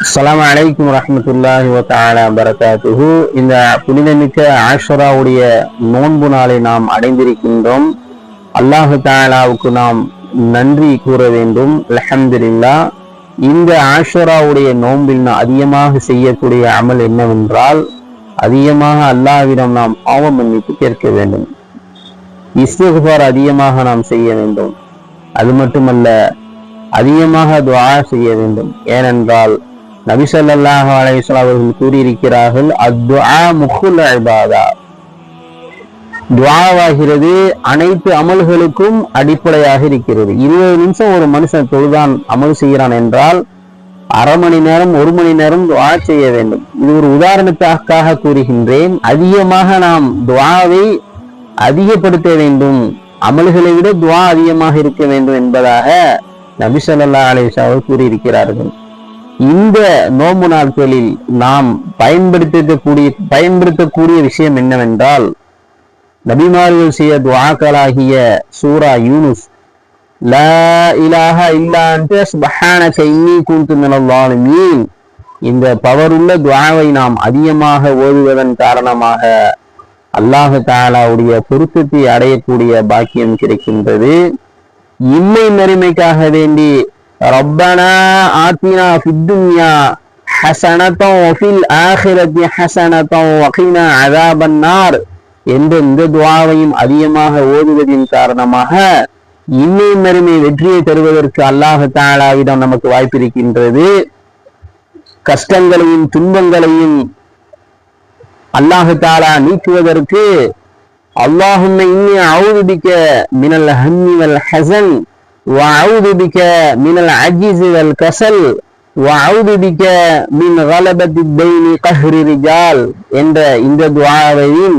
அஸ்ஸலாமு அலைக்கும் வரஹ்மத்துல்லாஹி வ தஆலா பரகாத்துஹு. இந்த புனிதமிக்க ஆஷுராவுடைய நோன்பு நாளை நாம் அடைந்திருக்கின்றோம். அல்லாஹு தஆலாவுக்கு நாம் நன்றி கூற வேண்டும். அல்ஹம்துலில்லாஹ். இந்த ஆஷுராவுடைய நோன்பில் அதிகமாக செய்யக்கூடிய அமல் என்னவென்றால், அதிகமாக அல்லாஹ்விடம் நாம் பாவ மன்னிப்பு கேட்க வேண்டும். இஸ்திக்ஃபார் அதிகமாக நாம் செய்ய வேண்டும். அது மட்டுமல்ல, அதிகமாக துஆ செய்ய வேண்டும். ஏனென்றால் நபி ஸல்லல்லாஹு அலைஹி வஸல்லம் அவர்கள் கூறியிருக்கிறார்கள், அத்துஆ முஹ்ல் இபாதா. துஆவாகிறது அனைத்து அமல்களுக்கும் அடிப்படையாக இருக்கிறது. 20 நிமிஷம் ஒரு மனுஷன் தொழுதான் அமல் செய்கிறான் என்றால், அரை மணி நேரம் 1 மணி நேரம் துஆ செய்ய வேண்டும். இது ஒரு உதாரணத்துக்காக கூறுகின்றேன். அதிகமாக நாம் துஆவை அதிகப்படுத்த வேண்டும், அமல்களை விட துஆ அதிகமாக இருக்க வேண்டும் என்பதாக நபி ஸல்லல்லாஹு அலைஹி வஸல்லம் கூறியிருக்கிறார்கள். இந்த நோன்பு நாட்களில் நாம் பயன்படுத்தக்கூடிய விஷயம் என்னவென்றால், நபிமார்கள் செய்ய துஆக்களாகிய சூரா யூனுஸ், லா இலாஹ இல்லா அன்த சுப்ஹானக இன்னி குன்து மினல் ஸாலிமீன், இந்த பவருள்ள துஆவை நாம் அதிகமாக ஓதுவதன் காரணமாக அல்லாஹ் தஆலாவுடைய பொருத்தத்தை அடையக்கூடிய பாக்கியம் கிடைக்கின்றது. இம்மை மறுமைக்காக வேண்டி ரப்பனா ஆத்தினா ஃபித் துன்யா ஹஸனத்தன் வ ஃபில் ஆখিরাতি ஹஸனத்தன் வ கினா அஸாபன்னார் என்ற இந்த துஆவையும் அதிகமாக ஓதுவதின் காரணமாக இம்மை மறுமை வெற்றியை தருவதற்கு அல்லாஹ் தஆலாவிடம் நமக்கு வாய்ப்பிருக்கின்றது. கஷ்டங்களையும் துன்பங்களையும் அல்லாஹ் தஆலா நீக்குவதற்கு அல்லாஹும்ம இன்னி அஊது பிக மினல் ஹம்மி வல் ஹஸன் وأعوذ بك من العجز والكسل وأعوذ بك من غلبة الدين قهر الرجال என்ற இந்த துஆவையும்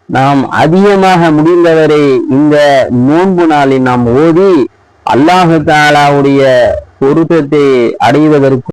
நாம் அதிகமாக முடிந்தவரை இந்த நோன்பு நாளில் நாம் ஓதி அல்லாஹ் தஆலாவுடைய பொருத்தத்தை அடைவதற்கு